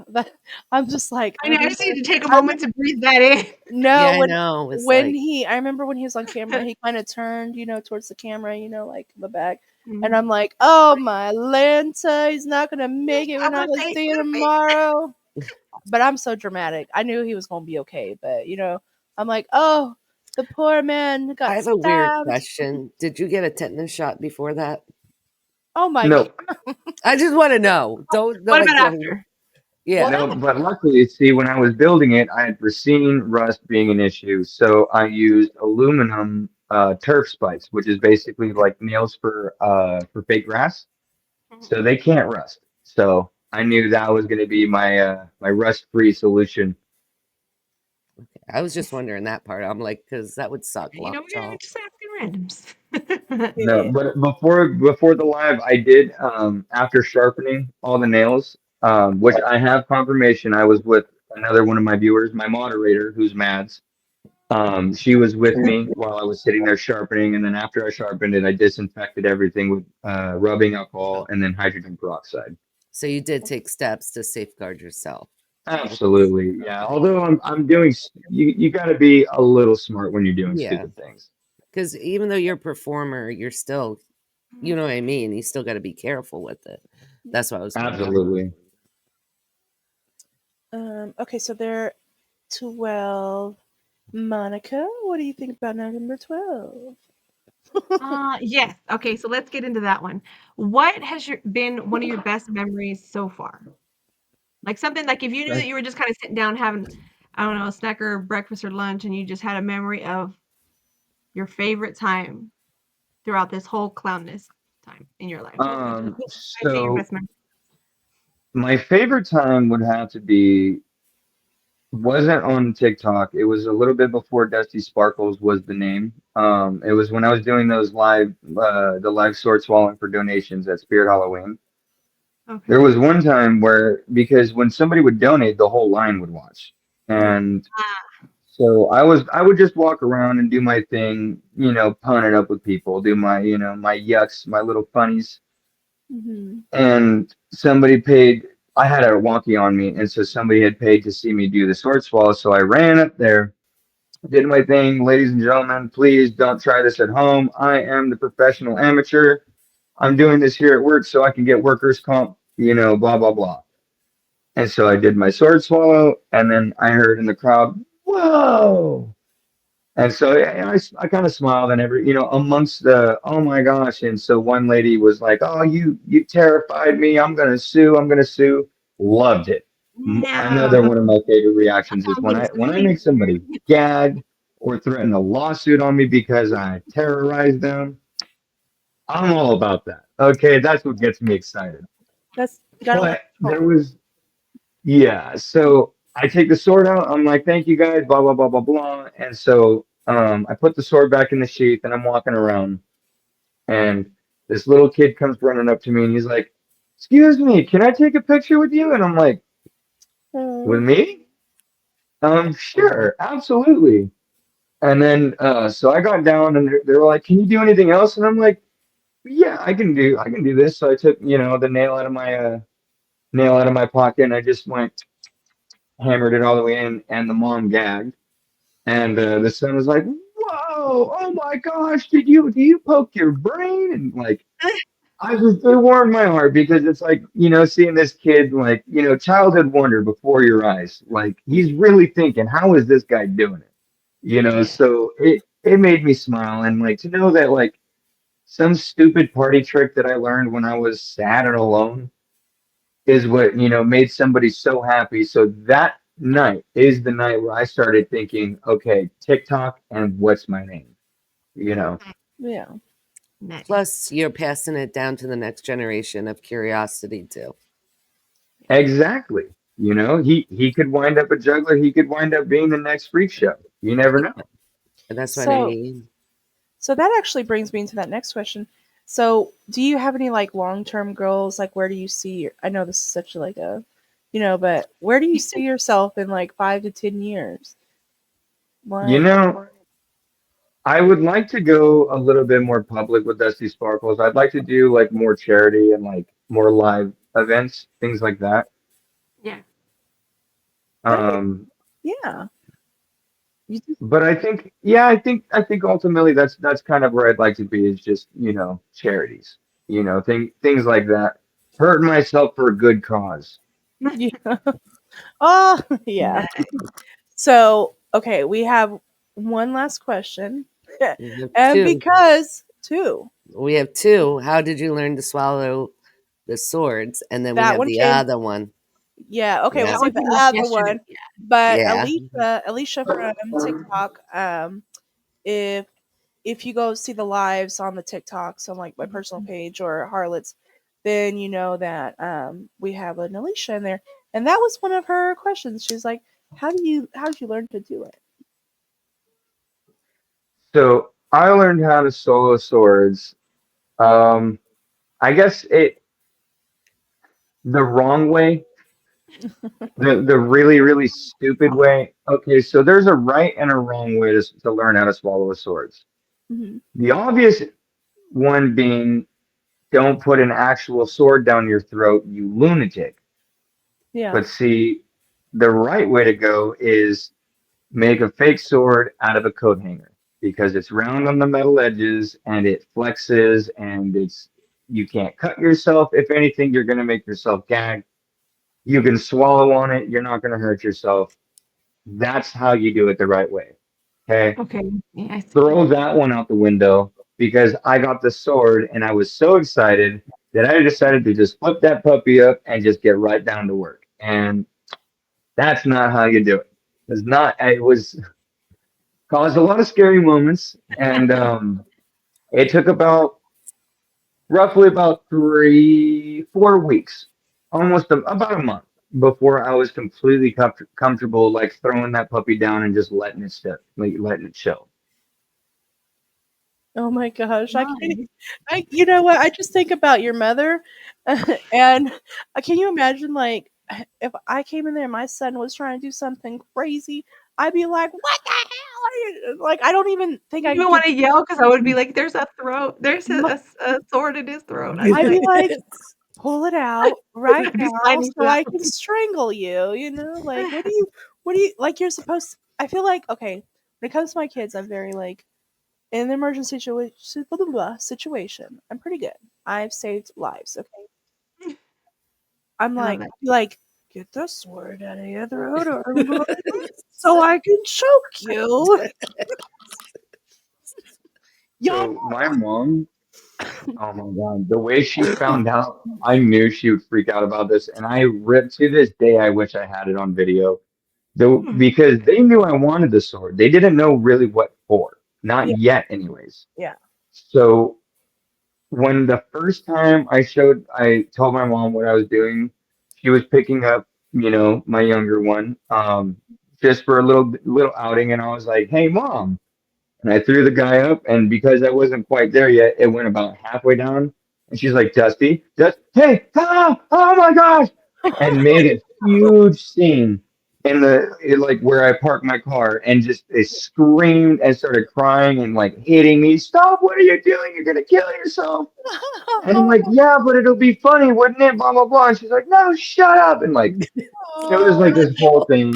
that, I'm just like I know. I just need to take a I moment to breathe that in. Yeah, no, I know. It's when like, I remember when he was on camera, he kind of turned, towards the camera, like the back, and Mhm. I'm like, oh my Lanta, he's not gonna make it. We're I'm not gonna gonna faint. see I'm you gonna faint. tomorrow. But I'm so dramatic. I knew he was gonna be okay, but I'm like, oh, the poor man I got have a weird stabbed. question. Did you get a tetanus shot before that? Oh my god. No, I just want to know. Don't What like about tell me. after? Yeah. Well, no, but luckily, see, when I was building it, I had foreseen rust being an issue, so I used aluminum turf spikes, which is basically like nails for fake grass, Mhm. so they can't rust. So I knew that was going to be my rust-free solution. I was just wondering that part. I'm like, because that would suck, We're lockjaw. just asking randoms. No, yeah. but before the live, I did, after sharpening all the nails, which I have confirmation. I was with another one of my viewers, my moderator, who's Mads. She was with me while I was sitting there sharpening, and then after I sharpened it, I disinfected everything with rubbing alcohol and then hydrogen peroxide. So you did take steps to safeguard yourself. Absolutely, yeah. Although I'm doing, you got to be a little smart when you're doing Yeah. stupid things. Because even though you're a performer, you're still You know what I mean? You still got to be careful with it. That's what I was going to. Absolutely. Okay, so they're 12. Monica, what do you think about number 12? Yes. Okay, so let's get into that one. What has been one of your best memories so far? Like something like if you knew that you were just kind of sitting down having, I don't know, a snack or breakfast or lunch, and you just had a memory of your favorite time throughout this whole clownness time in your life. What would I say your So best memory? my favorite time would have to be wasn't on TikTok. It was a little bit before DustySparkles was the name. It was when I was doing those the live sword swallowing for donations at Spirit Halloween. Okay. There was one time where because when somebody would donate, the whole line would watch, and Ah, so I would just walk around and do my thing, pun it up with people, do my my yucks, my little funnies, Mm-hmm. and somebody paid. I had a walkie on me, and so somebody had paid to see me do the sword swallow. So I ran up there, did my thing. Ladies and gentlemen, please don't try this at home. I am the professional amateur. I'm doing this here at work so I can get workers' comp, blah, blah, blah. And so I did my sword swallow, and then I heard in the crowd, whoa. And so I kind of smiled and amongst the, oh my gosh. And so one lady was like, oh, you terrified me. I'm going to sue. I'm going to sue. Loved it. Another no. one of my favorite reactions is I'm when gonna I sue make somebody gag or threaten a lawsuit on me because I terrorized them. I'm all about that. Okay, that's what gets me excited. That's you gotta let But it there go. was, yeah. So I take the sword out. I'm like, thank you guys, blah blah blah blah blah. And so I put the sword back in the sheath, and I'm walking around, and this little kid comes running up to me, and he's like, "Excuse me, can I take a picture with you?" And I'm like, "With Oh. me? Sure, absolutely." And then so I got down, and they were like, "Can you do anything else?" And I'm like, "Yeah, I can do this." So I took the nail out of my pocket, and I just went hammered it all the way in, and the mom gagged. And the son was like, "Whoa! Oh my gosh! Do you poke your brain?" And like, it warmed my heart because it's like seeing this kid like childhood wonder before your eyes. Like he's really thinking, how is this guy doing it? Yeah. So it made me smile and like to know that like some stupid party trick that I learned when I was sad and alone is what made somebody so happy. So that night is the night where I started thinking, okay, TikTok and what's my name? You know, Yeah. Nice. Plus, you're passing it down to the next generation of curiosity, too. exactly. He could wind up a juggler. He could wind up being the next freak show. You never know. And that's what I So mean. so that actually brings me into that next question. So do you have any like long term goals? Like where do you see I know this is such like a but where do you see yourself in like 5 to 10 years? You Like know, I would like to go a little bit more public with Dusty Sparkles. I'd like to do like more charity and like more live events, things like that. Yeah. that'd be Um, yeah. You just but I think, yeah, I think ultimately that's kind of where I'd like to be is just charities, things like that. Hurting myself for a good cause. yeah. Oh yeah. Nice. So okay, we have one last question. We have And two. because two, We have two. How did you learn to swallow the swords? And then we that have one the came. other one. Yeah, okay, we'll Yeah. That save one the came up other yesterday. one. But Yeah. Alicia from TikTok, if you go see the lives on the TikToks on like my personal page or Harlots, then you know that we have an Alicia in there. And that was one of her questions. She's like, how did you learn to do it? So I learned how to solo swords. Um, I guess the wrong way, the really really stupid way. Okay, so there's a right and a wrong way to learn how to swallow a swords. Hmm. The obvious one being don't put an actual sword down your throat, you lunatic. Yeah. But see, the right way to go is make a fake sword out of a coat hanger. because it's round on the metal edges and it flexes and you can't cut yourself. If anything, you're gonna make yourself gag. You can swallow on it, you're not gonna hurt yourself. That's how you do it the right way. Okay. Okay. Yeah, I see. Throw that one out the window because I got the sword and I was so excited that I decided to just flip that puppy up and just get right down to work. And that's not how you do it. It's not. It was caused a lot of scary moments, and it took about roughly about 3, 4 weeks, about a month before I was completely comfortable, like throwing that puppy down and just letting it sit, like letting it chill. Oh my gosh, I can't. Nice. You know what? I just think about your mother, and can you imagine, like, if I came in there and my son was trying to do something crazy, I'd be like, "What the hell are you?" Like, I don't even think You I even could. want to yell because I would be like, "There's a throat. There's m- a sword in his throat." I'd be I'd be like, like, "Pull it out right I'd be now, signing for so that. I can strangle you." You know, like, what do you like? You're supposed. I feel like okay, when it comes to my kids, I'm very like in an emergency situation, I'm pretty good. I've saved lives. Okay, I'm I love like, that. get the sword out of your throat, or I'm going so I can choke you. Y'all, So my mom, oh my God, the way she found out, I knew she would freak out about this, and I ripped to this day. I wish I had it on video. Though Hmm. because they knew I wanted the sword. They didn't know really what for. Not yeah, yet, anyways. yeah. So when the first time I told my mom what I was doing, she was picking up, my younger one, just for a little outing, and I was like, "Hey, mom." And I threw the guy up, and because I wasn't quite there yet, it went about halfway down. And she's like, Dusty, hey, oh my gosh, and made a huge scene like where I parked my car, and just they screamed and started crying and like hitting me. Stop! What are you doing? You're gonna kill yourself. And I'm like, yeah, but it'll be funny, wouldn't it? Blah blah blah. And she's like, no, shut up. And like, it was like this whole thing.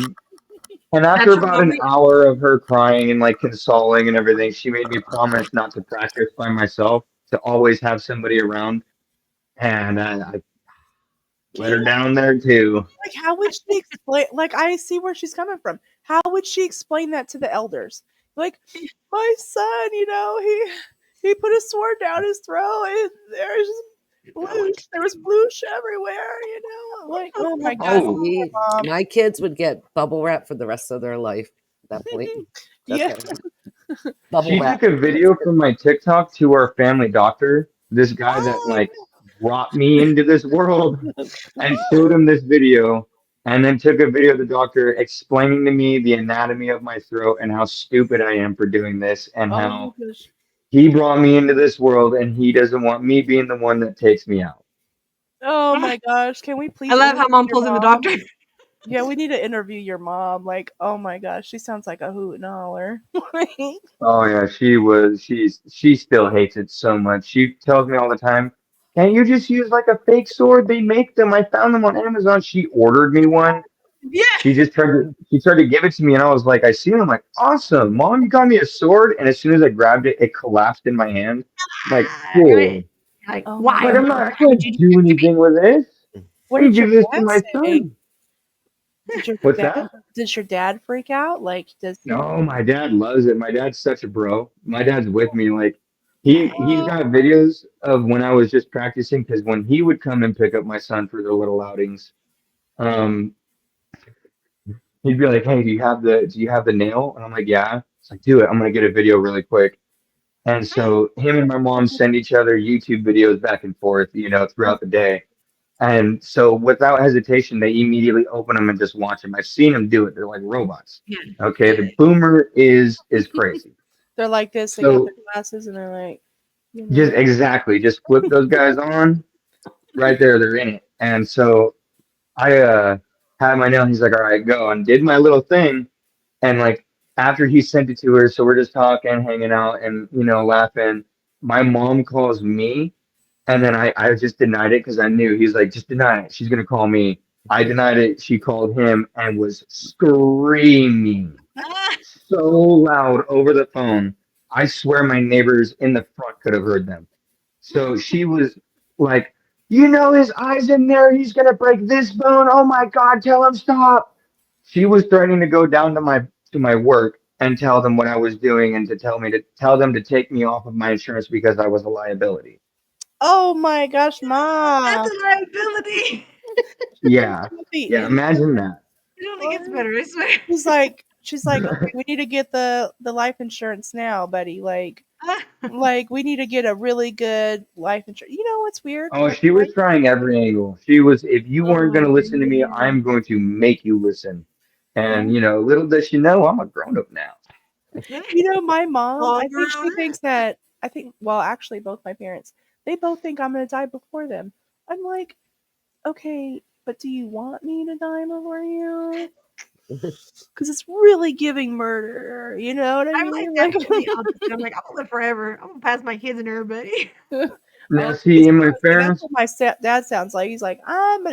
And after That's your about mom. an hour of her crying and like consoling and everything, she made me promise not to practice by myself, to always have somebody around. And I Can let her you down there too. like how would she explain? Like I see where she's coming from. How would she explain that to the elders? Like my son, he put a sword down his throat, and there was bloosh everywhere. Like oh my god, Oh, Oh, mom. my kids would get bubble wrap for the rest of their life at that point. Yeah. Okay. Bubble She wrap. took a video from my TikTok to our family doctor, this guy that Oh, like brought me into this world, and showed him this video, and then took a video of the doctor explaining to me the anatomy of my throat and how stupid I am for doing this, and oh my how gosh. he brought me into this world and he doesn't want me being the one that takes me out. Oh my gosh. Can we I please love interview how mom your pulls in the mom? doctor. Yeah, we need to interview your mom. Like, oh my gosh, she sounds like a hoot and holler. Oh yeah, she still hates it so much. She tells me all the time, "Can't you just use like a fake sword? They make them. I found them on Amazon." She ordered me one. Yeah. She tried to give it to me, and I was like, I see it. I'm like, awesome, mom, you got me a sword. And as soon as I grabbed it, it collapsed in my hand. I'm like, Right. cool. Like, Oh my why, Like god. mom? I Why would can't you do do that to me? anything with this. What I can did your give this to dad my say? son. Did your What's dad that? does your dad freak out? Like, does he? No, my dad loves it. My dad's such a bro. My dad's with me. Like he's Oh, got videos of when I was just practicing, because when he would come and pick up my son for their little outings, um, he'd be like, "Hey, do you have the nail?" And I'm like, "Yeah." It's like, "Do it. I'm gonna get a video really quick." And so him and my mom send each other YouTube videos back and forth, throughout the day. And so without hesitation, they immediately open them and just watch them. I've seen them do it. They're like robots. Yeah. Okay, the boomer is crazy. they're like this. They got So their glasses, and they're like, just exactly, just flip those guys on right there. They're in it. And so I had my nail. He's like, "All right, go," and did my little thing. And like after he sent it to her, so we're just talking, hanging out, and laughing. My mom calls me, and then I just denied it because I knew he's like, just deny it. She's gonna call me. I denied it. She called him and was screaming Ah, so loud over the phone. I swear my neighbors in the front could have heard them. So she was like, "You know his eyes in there. He's gonna break this bone. Oh my God, tell him stop." She was threatening to go down to my work and tell them what I was doing and to tell them to take me off of my insurance because I was a liability. Oh my gosh, That's Ma. a liability. Yeah, yeah. Beaten. Imagine that. It only gets better, I swear. She's like, okay, we need to get the life insurance now, buddy. Like we need to get a really good life insurance. You know what's weird? Oh, Like she was life, trying every angle. She was, if you weren't going Oh to listen to me, man. I'm going to make you listen. And, mm, little does she know, I'm a grown up now. my mom. All I think grown she up. thinks that. I think. Well, actually, both my parents. They both think I'm gonna die before them. I'm like, okay, but do you want me to die before you? Because it's really giving murder. You know what I I'm like mean? Like, definitely opposite. I'm like, I'm gonna live forever. I'm gonna pass my kids and everybody. Now, oh, see, he's in my like, that's fairness, what my dad sounds like. He's like, I'm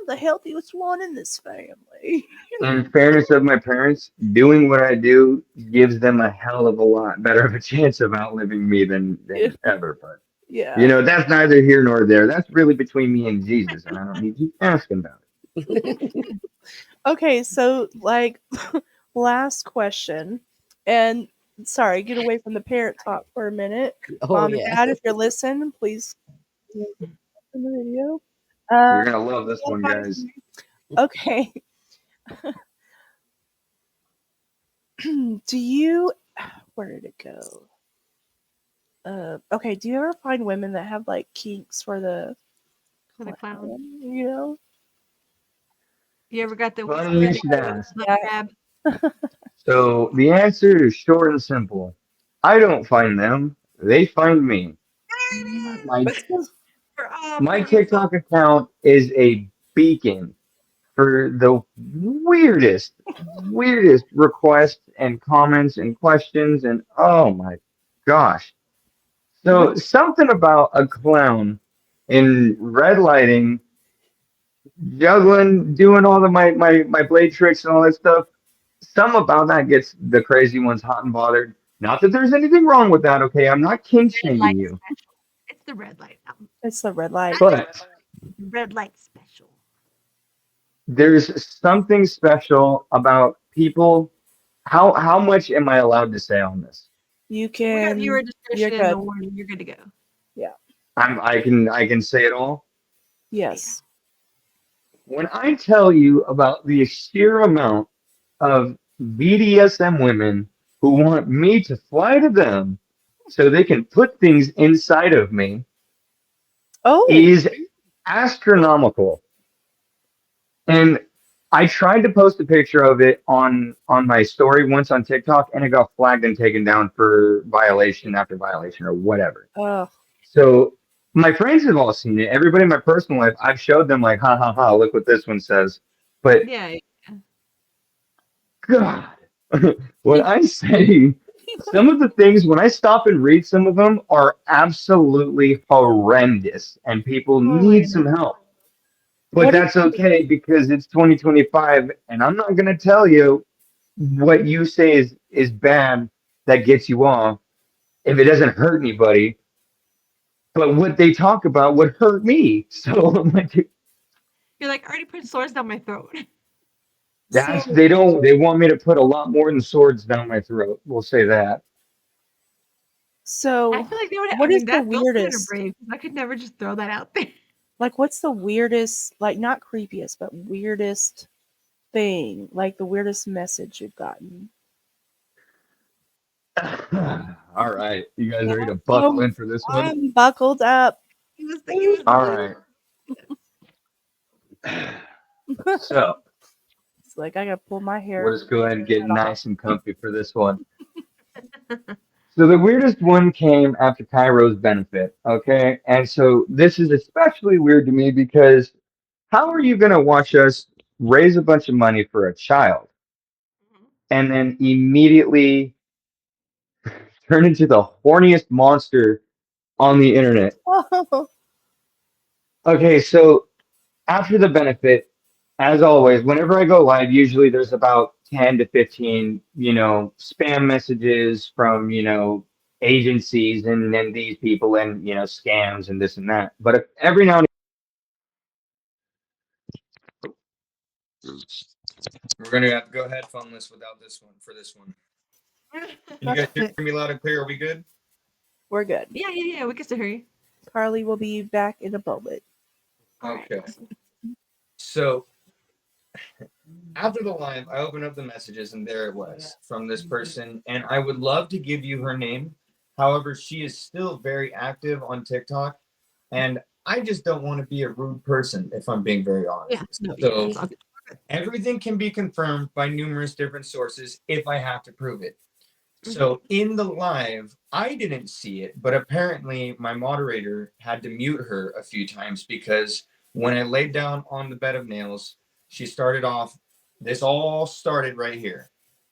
the healthiest one in this family. in fairness of my parents, doing what I do gives them a hell of a lot better of a chance of outliving me than ever. But, Yeah. that's neither here nor there. That's really between me and Jesus, and I don't need you asking about Okay, so like last question, and sorry, get away from the parrot talk for a minute. Oh Mom and yeah. Dad, if you're listening, please in the video. it. Uh, You're going to love this one, guys. okay. Do you? Where did it go? Okay. Do you ever find women that have like kinks for the For the clown. clown? You know? You ever got the Funny you should Like, ask. butt yeah. grab? So the answer is short and simple. I don't find them. They find me. My But still, For all my freaky folks. TikTok account is a beacon for the weirdest requests and comments and questions and oh my gosh. what? So something about a clown in red lighting, juggling, doing all my blade tricks and all that stuff. Some about that gets the crazy ones hot and bothered. Not that there's anything wrong with that, okay? I'm not kink Red light shaming you. special. It's the red light. It's the red light. But Red light special. there's something special about people. How much am I allowed to say on this? You We got viewer can. You're discretion and the good. warning. You're good to go. Yeah. I can say it all. Yes. When I tell you about the sheer amount of BDSM women who want me to fly to them so they can put things inside of me Oh. is astronomical. And I tried to post a picture of it on my story once on TikTok, and it got flagged and taken down for violation after violation or whatever. Oh. So my friends have all seen it. Everybody in my personal life, I've showed them like, ha ha ha, look what this one says. But Yeah. God, when I say some of the things, when I stop and read some of them are absolutely horrendous, and people Oh my need some god. help. But What is that's okay because it's 2025, and I'm not going to tell you what you say is bad that gets you off if it doesn't hurt anybody. But what they talk about would hurt me. So I'm like, You're like, I already put swords down my throat. so? they want me to put a lot more than swords down my throat. We'll say that. I So, feel like they would. I what is mean, the those women are weirdest? brave. I could never just throw that out there. Like, what's the weirdest? Like, not creepiest, but weirdest thing? Like the weirdest message you've gotten? All right. You guys Yeah. ready to buckle in for this one? I'm buckled up. He was thinking it was All blue. right. So It's like I gotta pull my hair. we'll just go ahead and get nice and comfy for this one. So the weirdest one came after Cairo's benefit, okay? And so this is especially weird to me because how are you going to watch us raise a bunch of money for a child and then immediately turn into the horniest monster on the internet? Oh, Okay, so after the benefit, as always, whenever I go live, usually there's about 10 to 15, spam messages from, agencies and then these people and scams and this and that. But if every now and we're gonna have to go headphoneless without this one for this one. Can you guys hear me loud and clear? Are we good? We're good. Yeah. We can still hear you. Karli will be back in a moment. Okay. So after the live, I opened up the messages and there it was from this person. And I would love to give you her name. However, she is still very active on TikTok. And I just don't want to be a rude person, if I'm being very honest. So everything can be confirmed by numerous different sources if I have to prove it. So in the live, I didn't see it, but apparently my moderator had to mute her a few times because when I laid down on the bed of nails, she started off, this all started right here.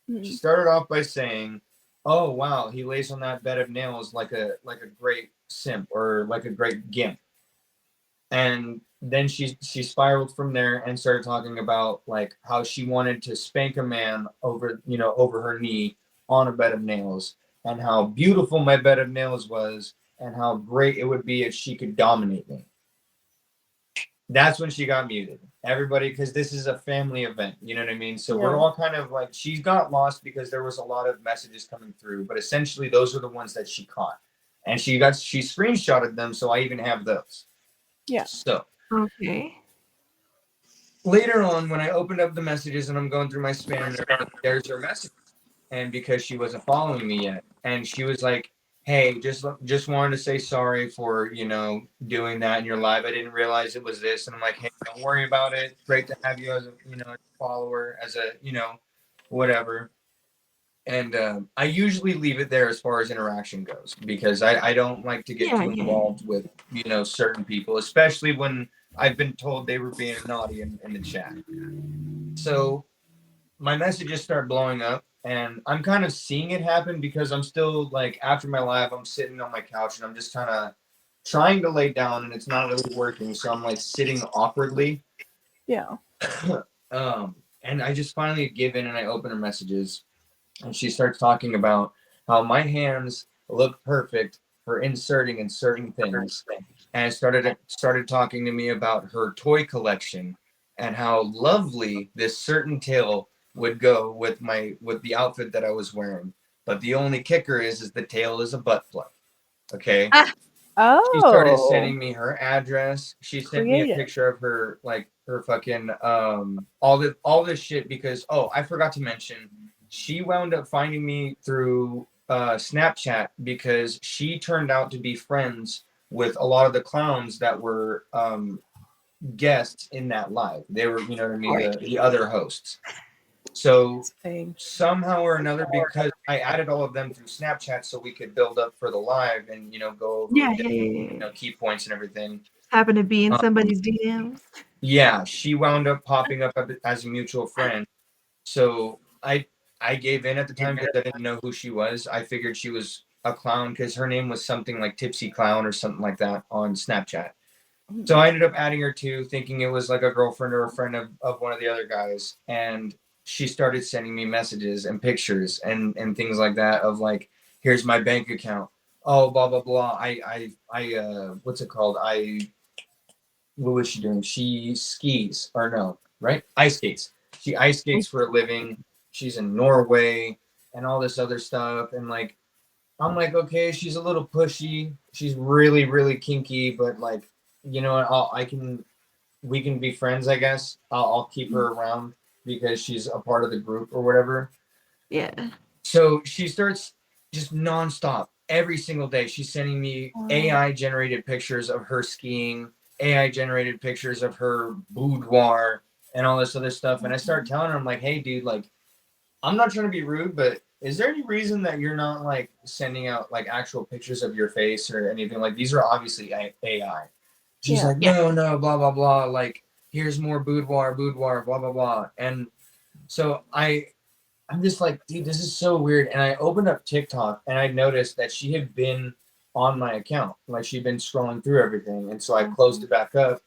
She started off by saying, "Oh wow, he lays on that bed of nails like a great simp or like a great gimp." And then she spiraled from there and started talking about like how she wanted to spank a man over over her knee on a bed of nails, and how beautiful my bed of nails was, and how great it would be if she could dominate me. That's when she got muted. Everybody, because this is a family event, you know what I mean? So we're all kind of like, she got lost because there was a lot of messages coming through, but essentially those are the ones that she caught. And she screenshotted them, so I even have those. Yeah. So okay. Later on, when I opened up the messages and I'm going through my spam, there's her message. And because she wasn't following me yet, and she was like, "Hey, just wanted to say sorry for doing that in your live. I didn't realize it was this." And I'm like, "Hey, don't worry about it. Great to have you as a follower, as a whatever." And I usually leave it there as far as interaction goes because I don't like to get too involved with certain people, especially when I've been told they were being naughty in the chat. So my messages start blowing up, and I'm kind of seeing it happen because I'm still like, after my live, I'm sitting on my couch and I'm just kind of trying to lay down and it's not really working. So I'm like sitting awkwardly. Yeah. And I just finally give in and I open her messages, and she starts talking about how my hands look perfect for inserting in certain things. And started talking to me about her toy collection and how lovely this certain tail would go with the outfit that I was wearing. But the only kicker is the tail is a butt plug. Okay. Oh. She started sending me her address. She sent me a Creative. picture of her her fucking all this shit because I forgot to mention, she wound up finding me through Snapchat because she turned out to be friends with a lot of the clowns that were guests in that live. They were, you know what I mean, the other hosts. So somehow or another, because I added all of them through Snapchat so we could build up for the live and go over key points and everything. Happen to be in somebody's DMs. Yeah, she wound up popping up as a mutual friend. So I gave in at the time because I didn't know who she was. I figured she was a clown because her name was something like Tipsy Clown or something like that on Snapchat. So I ended up adding her too, thinking it was like a girlfriend or a friend of one of the other guys. And she started sending me messages and pictures and things like that of like, here's my bank account. Oh, blah, blah, blah. I what's it called? What was she doing? She skis, or no, right? Ice skates. She ice skates for a living. She's in Norway and all this other stuff. And like, I'm like, okay, she's a little pushy. She's really, really kinky, but like, you know, we can be friends, I guess. I'll keep her around because she's a part of the group or whatever. Yeah. So she starts just nonstop every single day. She's sending me AI generated pictures of her skiing, AI generated pictures of her boudoir and all this other stuff. And I start telling her, I'm like, hey, dude, like, I'm not trying to be rude, but is there any reason that you're not like sending out like actual pictures of your face or anything? Like, these are obviously AI. She's like, no, blah, blah, blah. Like, here's more boudoir, blah, blah, blah. And so I'm just like, dude, this is so weird. And I opened up TikTok and I noticed that she had been on my account. Like, she'd been scrolling through everything. And so I closed it back up.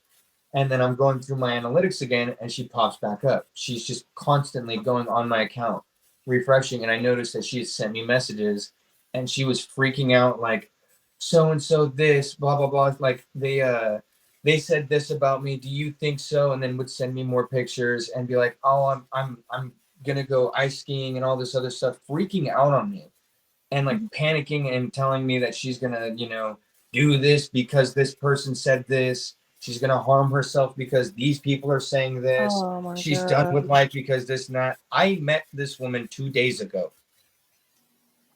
And then I'm going through my analytics again and she pops back up. She's just constantly going on my account, refreshing. And I noticed that she had sent me messages and she was freaking out like, so and so this blah blah blah. Like they said this about me. Do you think so? And then would send me more pictures and be like, oh, I'm gonna go ice skiing and all this other stuff, freaking out on me and like panicking and telling me that she's gonna, do this because this person said this. She's gonna harm herself because these people are saying this. Oh my She's done with god. life because this and that. I met this woman 2 days ago.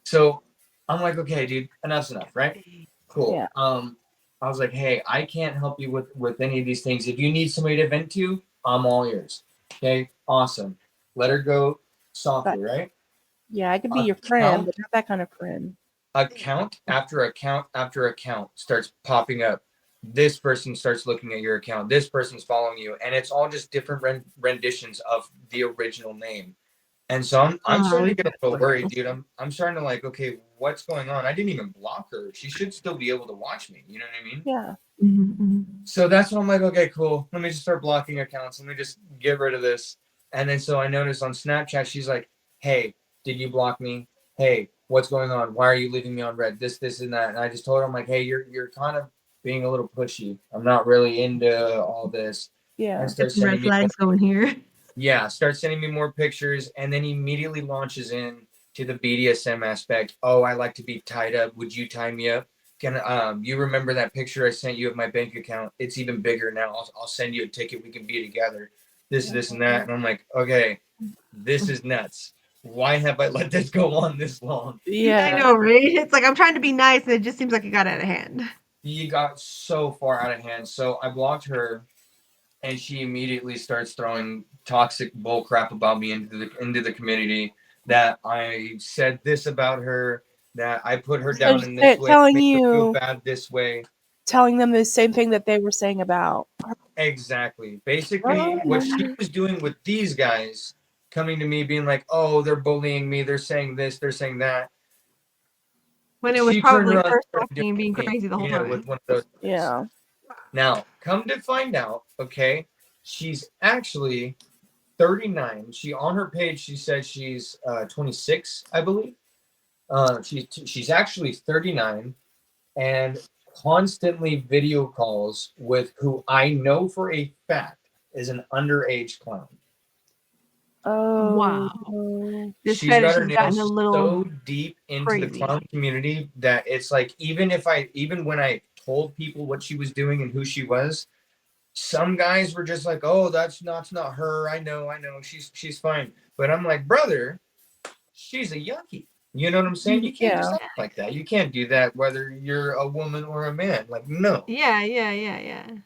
So I'm like, okay, dude, enough's enough, right? Cool. Yeah. I was like, hey, I can't help you with any of these things. If you need somebody to vent to, I'm all ears. Okay, awesome. Let her go softly, right? Yeah, I could be your friend, but not that kind of friend. Account after account after account starts popping up. This person starts looking at your account. This person's following you, and it's all just different renditions of the original name. And so I'm starting to get a little worried, dude. I'm starting to like, okay, what's going on? I didn't even block her. She should still be able to watch me. You know what I mean? Yeah. Mm-hmm. So that's when I'm like, okay, cool. Let me just start blocking accounts. Let me just get rid of this. And then so I noticed on Snapchat, she's like, hey, did you block me? Hey, what's going on? Why are you leaving me on red? This, and that. And I just told her, I'm like, hey, you're kind of being a little pushy. I'm not really into all this. Yeah. And start Some red sending me flags going here. yeah, start sending me more pictures, and then immediately launches in to the BDSM aspect. Oh, I like to be tied up. Would you tie me up? Can you remember that picture I sent you of my bank account? It's even bigger now. I'll send you a ticket. We can be together. This, and that. And I'm like, okay, this is nuts. Why have I let this go on this long? Yeah. I know, right? It's like I'm trying to be nice, and it just seems like it got out of hand. You got so far out of hand. So I blocked her, and she immediately starts throwing toxic bull crap about me into the community, that I said this about her, that I put her down in this way, telling make her feel you, bad this way. telling them the same thing that they were saying about her. Exactly. Basically, what she was doing with these guys, coming to me being like, "Oh, they're bullying me. They're saying this. They're saying that." When it was She turned probably around her and started talking and being doing crazy the whole with time. one of those guys. Yeah. Now, come to find out, okay, she's actually 39. She on her page she said she's 26, I believe. She's actually 39 and constantly video calls with who I know for a fact is an underage clown. Oh Wow. This She's fetish got her has gotten nails a little so deep into the crazy. clown community that it's like even when I told people what she was doing and who she was, some guys were just like, "Oh, that's not her. I know, she's fine." But I'm like, brother, she's a yucky. You know what I'm saying? You can't just act like that. You can't do that whether you're a woman or a man. Like, no. Yeah.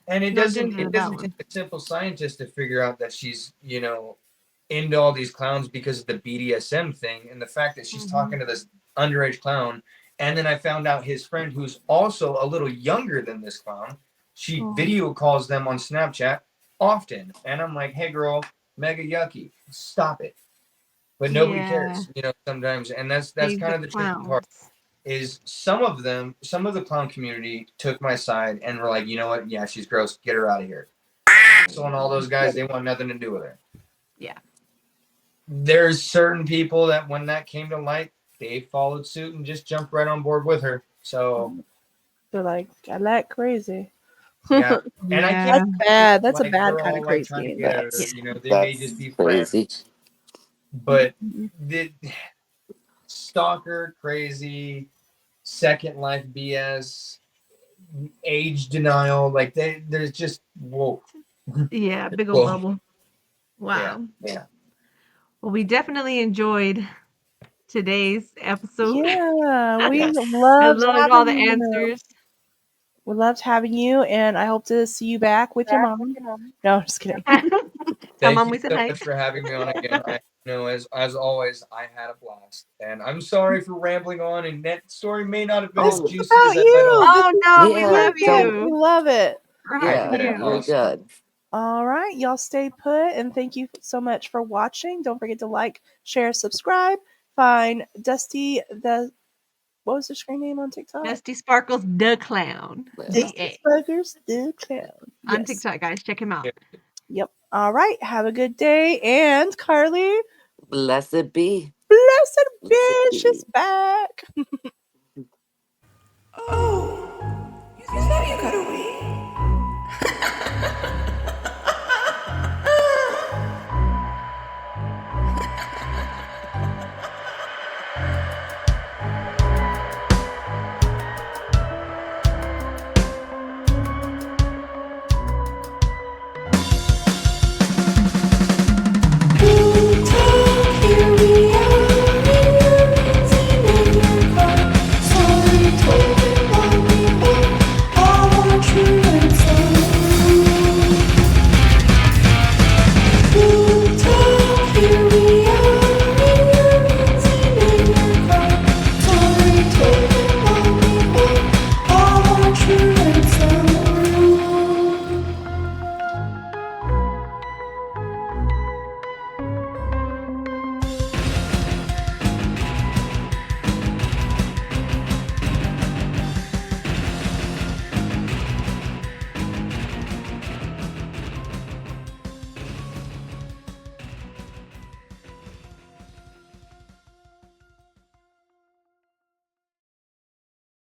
And it No doesn't gender to that take one. a simple scientist to figure out that she's, into all these clowns because of the BDSM thing and the fact that she's talking to this underage clown. And then I found out his friend, who's also a little younger than this clown, she video calls them on Snapchat often. And I'm like, hey, girl, mega yucky. Stop it. But nobody cares, sometimes. And that's kind of the tricky part is some of the clown community took my side and were like, you know what? Yeah, she's gross. Get her out of here. So and all those guys, they want nothing to do with her. Yeah. There's certain people that when that came to light, they followed suit and just jumped right on board with her. So they're like, I like crazy. yeah, and I can't. That's bad. That's like, a bad they're kind all, of like, crazy. trying to get at her. They may just be crazy. friends, but the stalker, crazy, Second Life BS, age denial, like there's just whoa. Yeah, big old bubble. Wow. Yeah. Well, we definitely enjoyed today's episode. Yeah, we I loved loved all the having you. answers. We loved having you, and I hope to see you back with your mom. No, I'm just kidding. Thank Mom, you we said so hi. much for having me on again. As always, I had a blast, and I'm sorry for rambling on. And that story may not have been as juicy as I let on. Oh no, we Yeah, love We you. love it. Yeah, Right. you're good. All right, y'all stay put, and thank you so much for watching. Don't forget to like, share, subscribe. Find Dusty what was the screen name on TikTok? DustySparkles the Clown. DustySparkles the Clown. On Yes. TikTok, guys. Check him out. Yep. All right. Have a good day. And Karli, Blessed be. blessed bitch is back. Oh, you thought you got away?